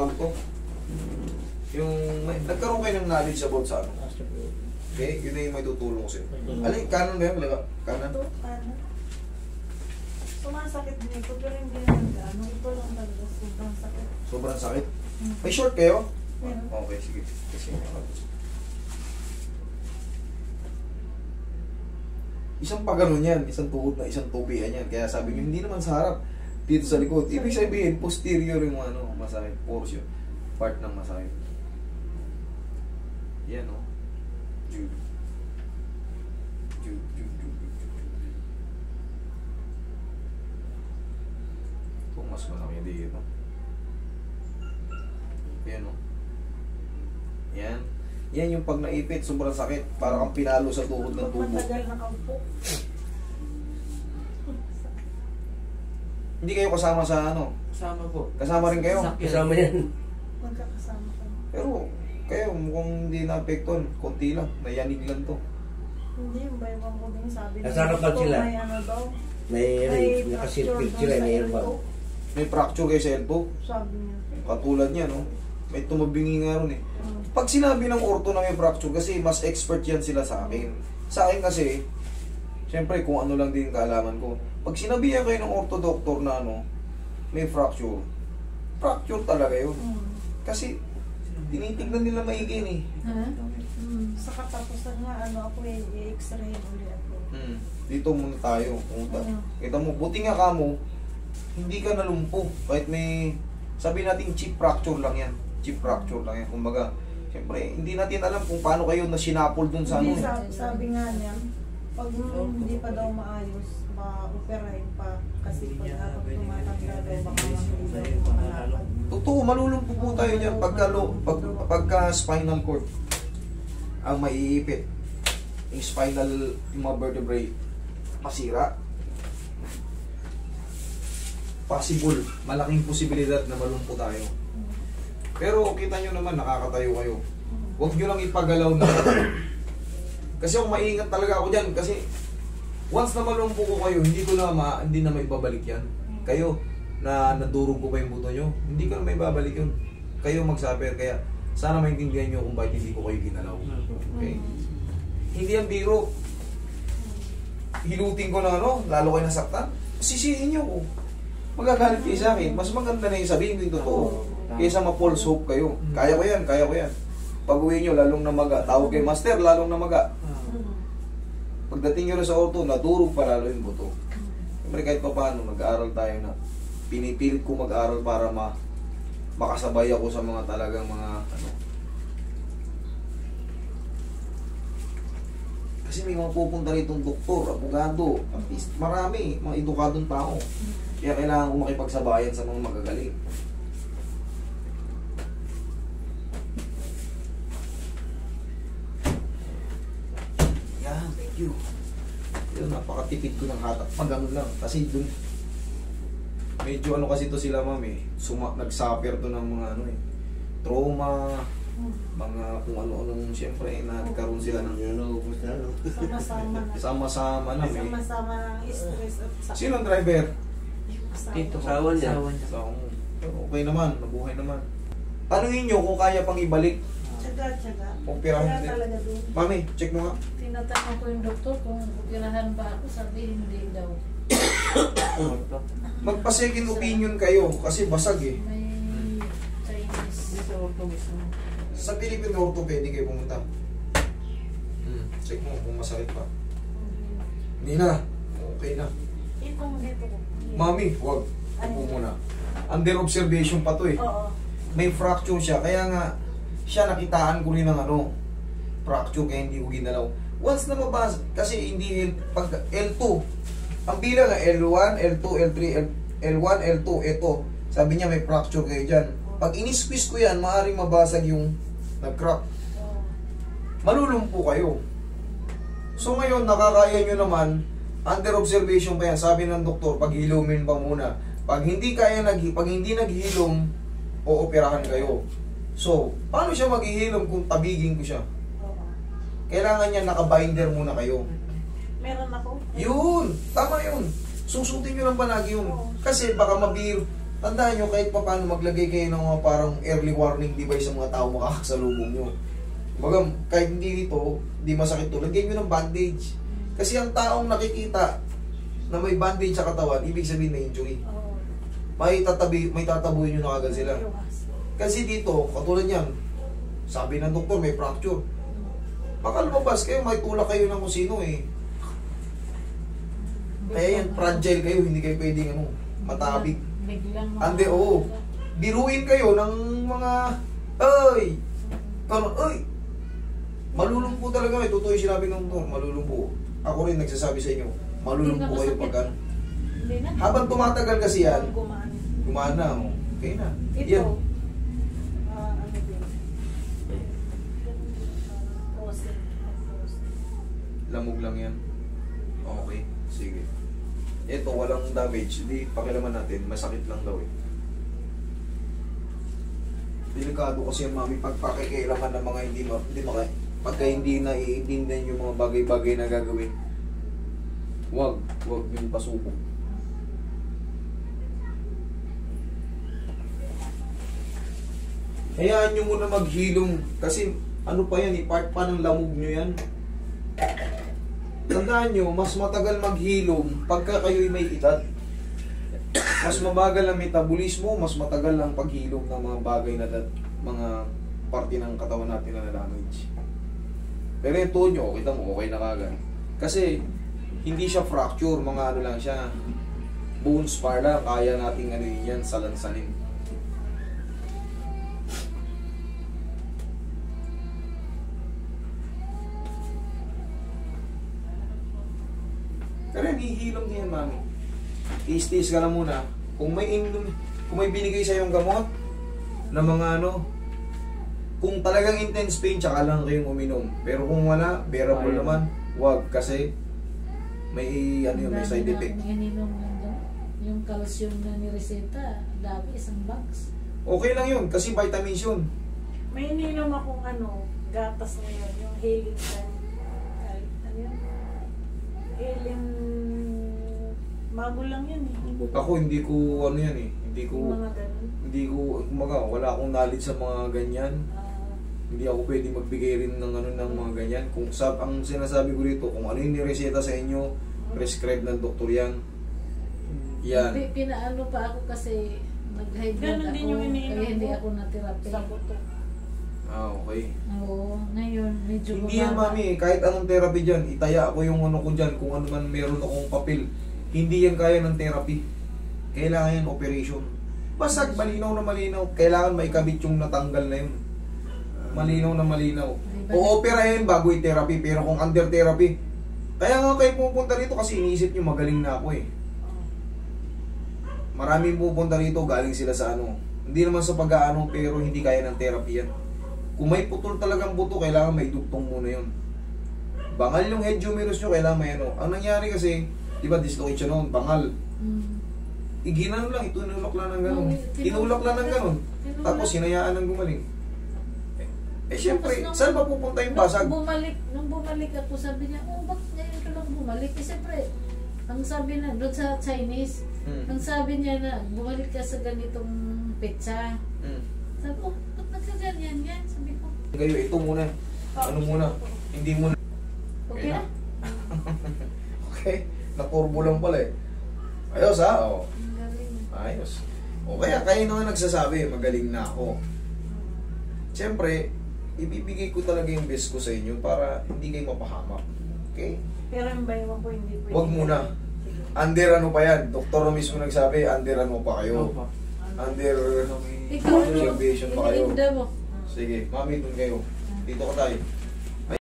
tawag to? Yung, nagkaroon kayo ng knowledge about sa ano? Okay, yun na yung may tutulong ko sa'yo. Alin, kanan ba yun? Kanan? Ito, kanan. Sumasakit dito, pero hindi naman ano. Ito lang talaga, sobrang sakit. Sobrang sakit? May short kayo? Meron. Okay, sige. Kasi isang pagano yan, isang tuhod na isang tubian yan. Kaya sabi niyo, hindi naman sa harap, dito sa likod. Ibig sabihin, posterior yung ano, masakit. Portion. Part ng masakit. Yan o. Jude. Jude, Jude, Jude, Jude, Jude. Kung mas malaki dito. Yan o. Yan. Yan yung pag naipit, sobrang sakit. Para kang pinalo sa tuhod ng tubo. Matagal nakaupo. Hindi kayo kasama sa ano? Kasama po. Kasama rin kayo? Kasama yan. Magkakasama ka. Pero kayo mukhang hindi na-apekton. Konti lang. Nayanig lang to. Hindi, yung baybang ko din sabi. Nasa harapan ito, sila. May ano daw. May nakasilpig sila, may elbow. May fracture kayo sa elbow. Sabi niya. Katulad niya, no? May tumabingi nga ron eh. Pag sinabi ng orto na may fracture, kasi mas expert yan sila sa akin. Sa akin kasi, siyempre kung ano lang din kaalaman ko. Pag sinabihan kayo ng orto doktor na ano, may fracture, fracture talaga yun. Kasi, tinitignan nila maigi eh. Sa katapusan nga, ano ako i-x-ray ulit ako. Dito muna tayo. Pumunta. Kita mo, buti nga ka mo, hindi ka nalumpo. Kahit may, sabi natin chip fracture lang yan. Chip fracture lang yan. Kumbaga, siyempre, hindi natin alam kung paano kayo na sinapol dun sa ano. Hindi, sabi nga niya, pag hindi pa daw maayos, ma-operahin pa. Kasi pag habang tumatanda daw, baka malulunod. Totoo, malulumpo po tayo dyan pagka spinal cord ang maiipit. Yung spinal, yung mga vertebrae, masira. Possible, malaking posibilidad na malumpo tayo. Pero kita nyo naman, nakakatayo kayo. Huwag nyo lang ipagalaw na. Kasi ako maingat talaga ako dyan. Kasi once na malumpo ko kayo, hindi na maibabalik yan. Kayo, na nadurog ko pa yung buto nyo, hindi ko na maibabalik yun. Kayo magsaber. Kaya sana maintindihan nyo kung bakit hindi ko kayo ginalaw. Okay? Hindi yan biro. Hilutin ko na ano, lalo kayo nasaktan. Sisihin nyo ko. Magagalit kayo sa akin. Mas maganda na yung sabihin ko yung totoo. Kaysa ma-false hope kayo. Kaya ko yan, kaya ko yan. Pag uwi nyo, lalong namaga. Tawag kay master, lalong namaga. Pagdating nyo na sa auto, nadurog pa lalo yung buto. Siyempre kahit pa paano, nag-aaral tayo na pinipilit ko mag-aaral para makasabay ako sa mga talagang mga ano. Kasi may mga pupunta ritong doktor, abogado, at least marami, mga edukadong tao. Kaya kailangan ko makipagsabayan sa mga magagaling. Yan, thank you. Yun, napakatipid ko ng hatak. Pagano lang. Kasi dun, medyo ano kasi to sila ma'am eh. Nag-suffer to ng mga ano eh. Trauma, mga kung ano-anong siyempre nagkaroon sila ng sama-sama na may. Sama-sama ng stress at sakit. Sino ang driver? Dito, sawan niya. Okay naman, nabuhay naman. Tanungin nyo kung kaya pang ibalik. Tsaga-tsaga. Operahan Kaya din. talaga doon. Mami, check mo nga. Tinatanong ko yung doktor kung operahan ba ako, sabi hindi daw. Magpa-second opinion kayo kasi basag eh. May Chinese. Sa Philippine Orthopedic kayo pumunta. Check mo kung masakit pa. Hindi na. Okay na. Itong dito ko. Mami, huwag. Upo muna. Under observation pa to eh. Oo. May fracture siya. Kaya nga, siya nakitaan ko rin ng ano, fracture kaya hindi ko ginalaw. Once na mabasa, kasi hindi pag L2, ang bilang L1, L2, L3, L1, L2, ito. Sabi niya may fracture kayo dyan. Pag in-squeeze ko yan, maaaring mabasag yung nag-crack. Malulumpo kayo. So ngayon, nakakaya nyo naman, under observation pa yan, sabi ng doktor, paghilumin pa muna. Pag hindi naghilom, ooperahan kayo. So, paano siya maghihilom kung tabigin ko siya? Kailangan niya naka-binder muna kayo. Meron ako. Yun! Tama yun! Susutin nyo lang palagi yun. Kasi baka Tandaan nyo, kahit pa paano maglagay kayo ng mga parang early warning device sa mga tao makakasalubong nyo. Kumbaga, kahit hindi dito, hindi masakit to, lagyan nyo ng bandage. Kasi ang taong nakikita na may bandage sa katawan, ibig sabihin na injury. Oo. May tatabuhin nyo na agad sila. Kasi dito, katulad yan, sabi ng doktor, may fracture. Baka lumabas kayo, may tulak kayo ng kung sino eh. Kaya yan, fragile kayo, hindi kayo pwedeng matabig. Biglang Ande, oo. Biruin kayo ng mga, ay, kanon, ay. Malulumpo talaga kayo, totoo yung sinabi ng doktor, malulumpo. Ako rin nagsasabi sa inyo, malulumpo kayo pag Hindi na. habang tumatagal kasi yan, Gumaan. gumana, okay na. Ito, Yan. ano din? Frozen. Lamog lang yan. Okay, sige. Ito, walang damage. Hindi, pakilaman natin. Masakit lang daw eh. Delikado kasi yung mami pagpakikilaman ng mga hindi pagka hindi na iintindihan yung mga bagay-bagay na gagawin. Huwag yung pasuko. Hayaan nyo muna maghilom kasi ano pa yan, part pa ng lamog nyo yan. Tandaan nyo, mas matagal maghilom pagka kayo'y may edad. Mas mabagal ang metabolismo, mas matagal ang paghilom ng mga bagay na mga parte ng katawan natin na damage. Pero ito nyo, kita mo, okay na kagad. Kasi hindi siya fracture, mga ano lang siya, bone spar lang, kaya nating ano yan, salansanin. Pero hihilom din yan, mami. I-stage ka lang muna. Kung may binigay sa yung gamot na mga ano, kung talagang intense pain, tsaka lang kayong uminom. Pero kung wala, bearable naman, wag kasi may ano yun, may side effect. Yung calcium na nireseta, dami isang box. Okay lang yun, kasi vitamins yun. May ininom akong gatas ngayon, yung healing time. Ano yun? Healing, bago lang yan eh. Ako hindi ko ano yan eh, Yung mga ganun. kumaga, wala akong knowledge sa mga ganyan. Hindi ako pwede magbigay rin ng ano ng mga ganyan. Kung ang sinasabi ko dito, kung ano yung nireseta sa inyo, prescribe ng doktor yan. Yan. Pinaano pa ako kasi nag-high blood Ganun ako, din yung iniinom kaya hindi ko. ako na-therapy. Sa buto. Okay. Oo, ngayon medyo Hindi yan, mami. Kahit anong therapy dyan, itaya ako yung ano ko dyan, kung ano man meron akong papel. Hindi yan kaya ng therapy. Kailangan yan operation. Basag, malinaw na malinaw. Kailangan maikabit yung natanggal na yun. Malinaw na malinaw. O-operahin bago i-therapy, pero kung under therapy, kaya nga kayo pupunta rito kasi iniisip nyo magaling na ako eh. Maraming pupunta rito, galing sila sa ano. Hindi naman sa pag-aano, pero hindi kaya ng therapy yan. Kung may putol talagang buto, kailangan may dugtong muna yun. Bangal yung head humerus nyo, kailangan may ano. Ang nangyari kasi, di ba dislocate siya noon, bangal. Iginan lang, itunulak lang ng gano'n. Tinulak lang ng gano'n. Tapos hinayaan ng gumaling. Eh syempre, saan mapupunta yung basag? Nung bumalik ako, sabi niya, oh, bakit ngayon ka lang bumalik? Eh, siyempre, ang sabi na, doon sa Chinese, ang sabi niya na, bumalik ka sa ganitong petsa. Sabi ko, ba't nagkaganyan yan? Sabi ko. Ngayon, ito muna. Ano muna? Hindi muna. Okay na? Okay. Naturbo lang pala eh. Ayos ha? Oh. Ang galing. Ayos. O kaya kayo naman nagsasabi, magaling na ako. Siyempre, ibibigay ko talaga yung best ko sa inyo para hindi kayo mapahamak. Okay? Pero yung bayawan ko hindi pwede. Huwag muna. Sige. Under ano pa yan? Doktor na mismo nagsabi, under ano pa kayo? Under Ikaw, observation pa kayo. iniinda mo. Sige, mami, dun kayo. Dito ka tayo.